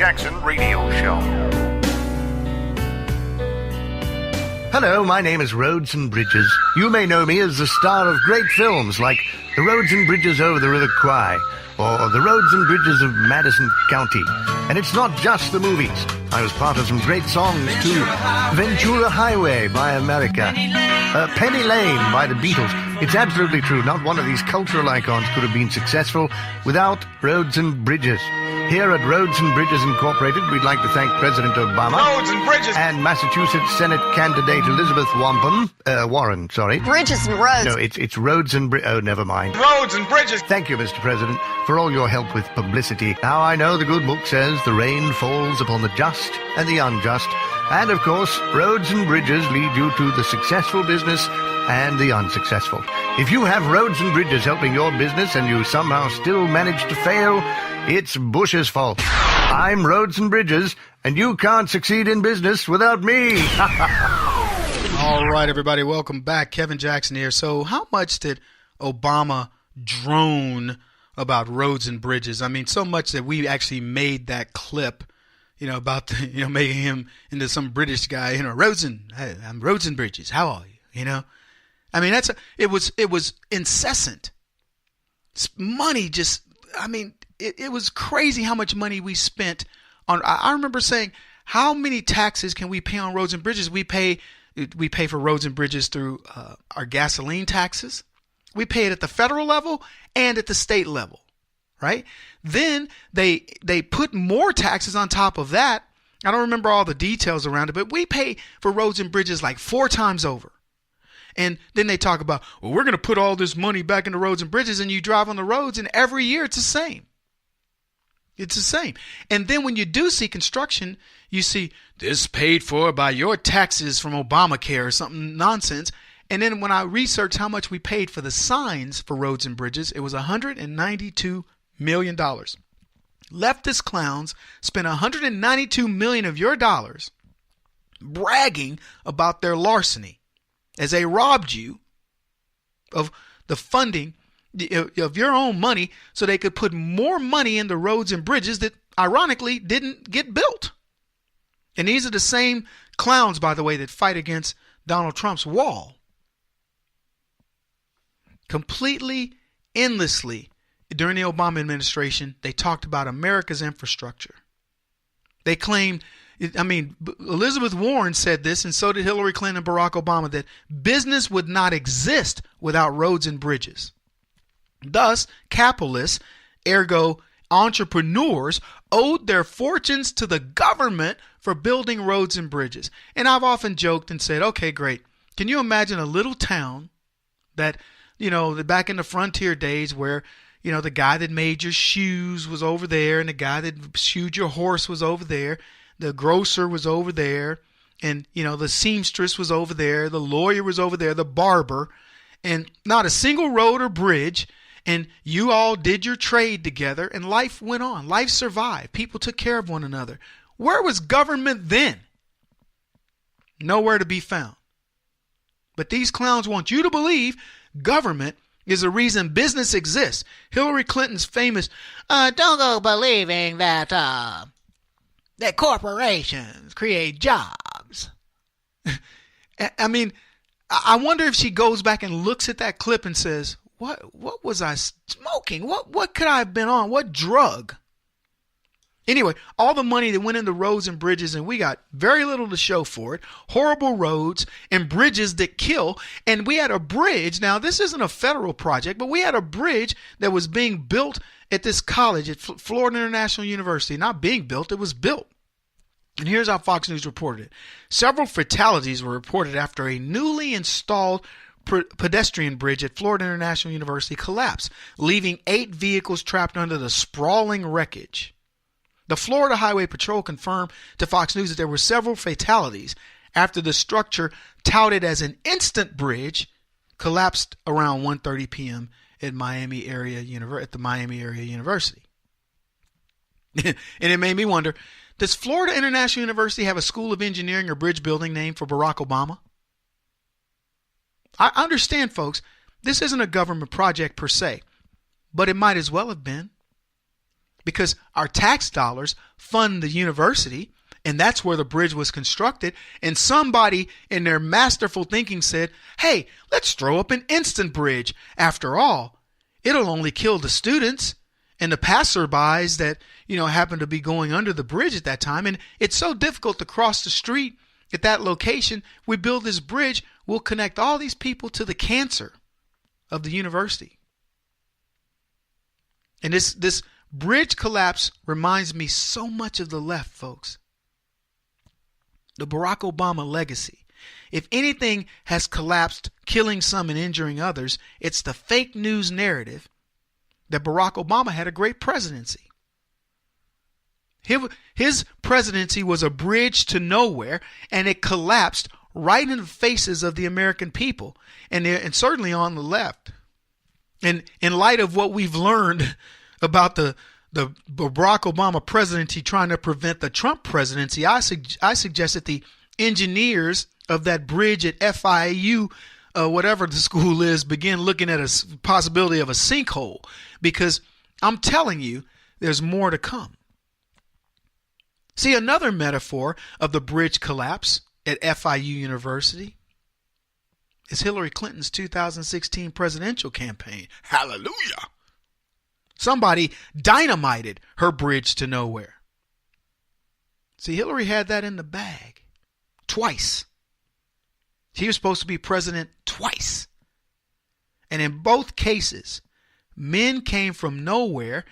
Jackson Radio Show. Hello, my name is Roads and Bridges. You may know me as the star of great films like The Roads and Bridges Over the River Kwai or The Roads and Bridges of Madison County. And it's not just the movies. I was part of some great songs too. Ventura Highway by America. Penny Lane by the Beatles. It's absolutely true. Not one of these cultural icons could have been successful without Roads and Bridges. Here at Roads and Bridges Incorporated, we'd like to thank President Obama. Roads and Bridges. And Massachusetts Senate candidate Elizabeth Warren, sorry. Bridges and roads. No, it's Roads and Bridges. Oh, never mind. Roads and Bridges. Thank you, Mr. President, for all your help with publicity. Now, I know the good book says the rain falls upon the just and the unjust. And, of course, Roads and Bridges lead you to the successful business and the unsuccessful. If you have Roads and Bridges helping your business and you somehow still manage to fail, it's Bush's fault. I'm Roads and Bridges, and you can't succeed in business without me. All right, everybody, welcome back. Kevin Jackson here. So how much did Obama drone about roads and bridges? I mean, so much that we actually made that clip, about making him into some British guy, I'm Roads and Bridges. How are you? I mean, it was incessant. Money just, it was crazy how much money we spent on. I remember saying, how many taxes can we pay on roads and bridges? We pay for roads and bridges through our gasoline taxes. We pay it at the federal level and at the state level, right? Then they put more taxes on top of that. I don't remember all the details around it, but we pay for roads and bridges like 4 times over. And then they talk about, well, we're going to put all this money back into roads and bridges, and you drive on the roads, and every year it's the same. It's the same. And then when you do see construction, you see this paid for by your taxes from Obamacare or something nonsense. And then when I researched how much we paid for the signs for roads and bridges, it was $192 million. Leftist clowns spent $192 million of your dollars bragging about their larceny as they robbed you of the funding of your own money so they could put more money into roads and bridges that ironically didn't get built. And these are the same clowns, by the way, that fight against Donald Trump's wall. Completely, endlessly, during the Obama administration, they talked about America's infrastructure. They claimed, Elizabeth Warren said this, and so did Hillary Clinton and Barack Obama, that business would not exist without roads and bridges. Thus, capitalists, ergo entrepreneurs, owed their fortunes to the government for building roads and bridges. And I've often joked and said, okay, great. Can you imagine a little town that, back in the frontier days where, the guy that made your shoes was over there and the guy that shoed your horse was over there, the grocer was over there, and, the seamstress was over there, the lawyer was over there, the barber, and not a single road or bridge. And you all did your trade together, and life went on. Life survived. People took care of one another. Where was government then? Nowhere to be found. But these clowns want you to believe government is the reason business exists. Hillary Clinton's famous, don't go believing that that corporations create jobs. I wonder if she goes back and looks at that clip and says, What was I smoking? What could I have been on? What drug? Anyway, all the money that went into roads and bridges, and we got very little to show for it. Horrible roads and bridges that kill. And we had a bridge. Now, this isn't a federal project, but we had a bridge that was being built at this college at Florida International University. Not being built, it was built. And here's how Fox News reported it. Several fatalities were reported after a newly installed pedestrian bridge at Florida International University collapsed, leaving 8 vehicles trapped under the sprawling wreckage. The Florida Highway Patrol confirmed to Fox News that there were several fatalities after the structure, touted as an instant bridge, collapsed around 1:30 p.m. at the Miami Area University. And it made me wonder, does Florida International University have a school of engineering or bridge building named for Barack Obama? I understand, folks, this isn't a government project per se, but it might as well have been. because our tax dollars fund the university, and that's where the bridge was constructed. And somebody in their masterful thinking said, hey, let's throw up an instant bridge. After all, it'll only kill the students and the passerbys that, happen to be going under the bridge at that time. And it's so difficult to cross the street at that location. We build this bridge. We'll connect all these people to the cancer of the university. And this bridge collapse reminds me so much of the left, folks. The Barack Obama legacy. If anything has collapsed, killing some and injuring others, it's the fake news narrative that Barack Obama had a great presidency. His presidency was a bridge to nowhere, and it collapsed right in the faces of the American people, and certainly on the left. And in light of what we've learned about the Barack Obama presidency trying to prevent the Trump presidency, I suggest that the engineers of that bridge at FIU, whatever the school is, begin looking at a possibility of a sinkhole, because I'm telling you, there's more to come. See, another metaphor of the bridge collapse at FIU University is Hillary Clinton's 2016 presidential campaign. Hallelujah! Somebody dynamited her bridge to nowhere. See, Hillary had that in the bag twice. She was supposed to be president twice. And in both cases, men came from nowhere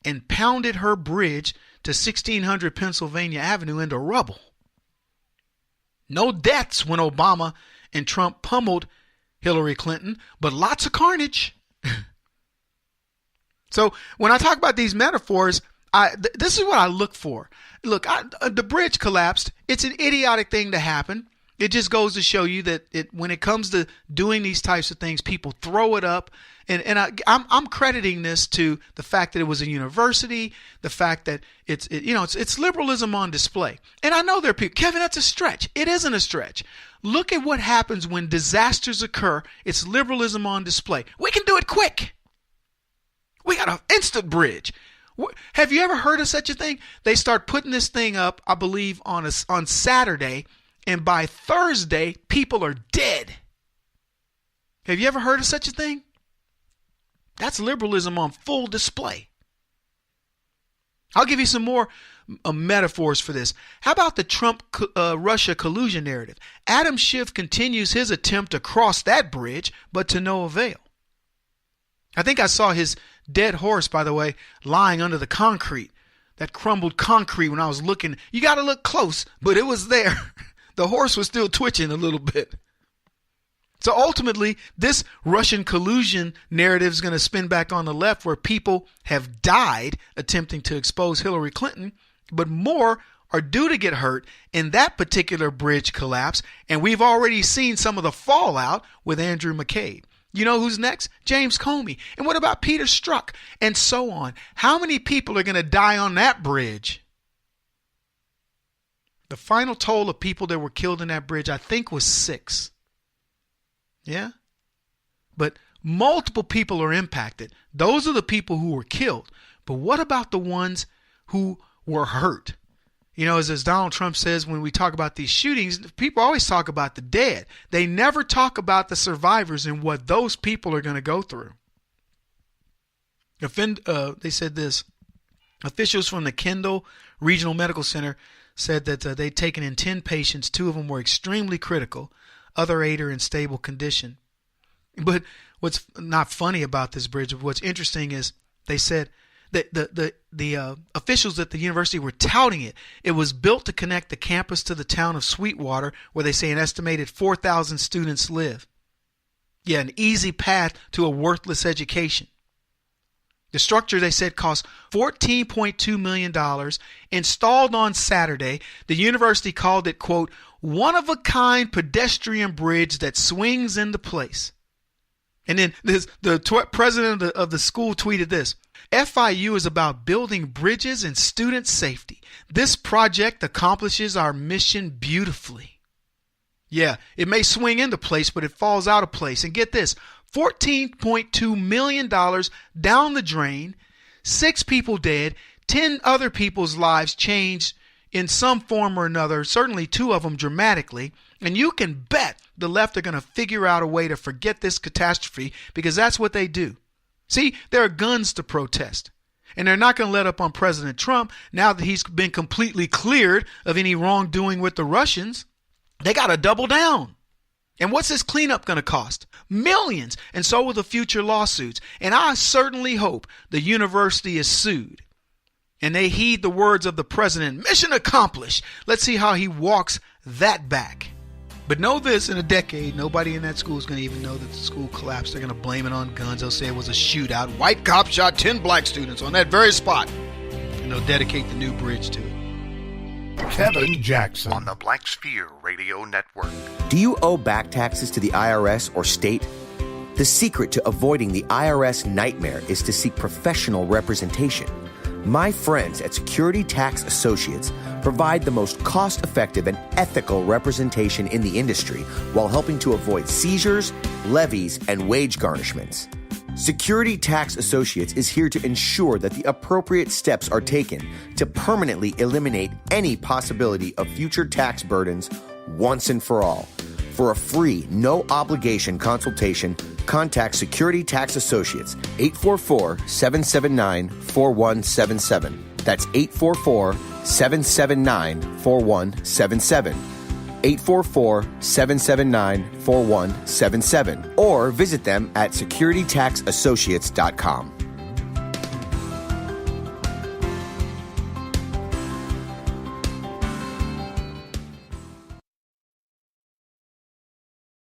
and pounded her bridge to 1600 Pennsylvania Avenue into rubble. No deaths when Obama and Trump pummeled Hillary Clinton, but lots of carnage. So when I talk about these metaphors, this is what I look for. Look, the bridge collapsed. It's an idiotic thing to happen. It just goes to show you that when it comes to doing these types of things, people throw it up. And I'm crediting this to the fact that it was a university, the fact that it's liberalism on display. And I know there are people, Kevin, that's a stretch. It isn't a stretch. Look at what happens when disasters occur. It's liberalism on display. We can do it quick. We got an instant bridge. Have you ever heard of such a thing? They start putting this thing up, I believe, on Saturday, and by Thursday, people are dead. Have you ever heard of such a thing? That's liberalism on full display. I'll give you some more metaphors for this. How about the Trump-Russia collusion narrative? Adam Schiff continues his attempt to cross that bridge, but to no avail. I think I saw his dead horse, by the way, lying under the concrete, that crumbled concrete when I was looking. You got to look close, but it was there. The horse was still twitching a little bit. So ultimately, this Russian collusion narrative is going to spin back on the left, where people have died attempting to expose Hillary Clinton, but more are due to get hurt in that particular bridge collapse. And we've already seen some of the fallout with Andrew McCabe. You know who's next? James Comey. And what about Peter Strzok? And so on. How many people are going to die on that bridge? The final toll of people that were killed in that bridge, I think, was 6. Yeah? But multiple people are impacted. Those are the people who were killed. But what about the ones who were hurt? You know, as Donald Trump says, when we talk about these shootings, people always talk about the dead. They never talk about the survivors and what those people are going to go through. They said this. Officials from the Kendall Regional Medical Center said that they'd taken in 10 patients. 2 of them were extremely critical. Other 8 are in stable condition. But what's not funny about this bridge, what's interesting is they said that the officials at the university were touting it. It was built to connect the campus to the town of Sweetwater, where they say an estimated 4,000 students live. Yeah, an easy path to a worthless education. The structure, they said, cost $14.2 million. Installed on Saturday, the university called it, quote, one-of-a-kind pedestrian bridge that swings into place. And then the president of the school tweeted this. FIU is about building bridges and student safety. This project accomplishes our mission beautifully. Yeah, it may swing into place, but it falls out of place. And get this, $14.2 million down the drain, 6 people dead, 10 other people's lives changed in some form or another, certainly 2 of them dramatically, and you can bet the left are going to figure out a way to forget this catastrophe, because that's what they do. See, there are guns to protest, and they're not going to let up on President Trump now that he's been completely cleared of any wrongdoing with the Russians. They got to double down. And what's this cleanup going to cost? Millions. And so will the future lawsuits. And I certainly hope the university is sued and they heed the words of the president. Mission accomplished. Let's see how he walks that back. But know this, in a decade, nobody in that school is going to even know that the school collapsed. They're going to blame it on guns. They'll say it was a shootout. White cops shot 10 black students on that very spot. And they'll dedicate the new bridge to it. Kevin Jackson On the Black Sphere Radio Network. Do you owe back taxes to the IRS or state? The secret to avoiding the IRS nightmare is to seek professional representation. My friends at Security Tax Associates provide the most cost-effective and ethical representation in the industry while helping to avoid seizures, levies, and wage garnishments. Security Tax Associates is here to ensure that the appropriate steps are taken to permanently eliminate any possibility of future tax burdens once and for all. For a free, no-obligation consultation, contact Security Tax Associates, 844-779-4177. That's 844-779-4177. 844-779-4177, or visit them at securitytaxassociates.com.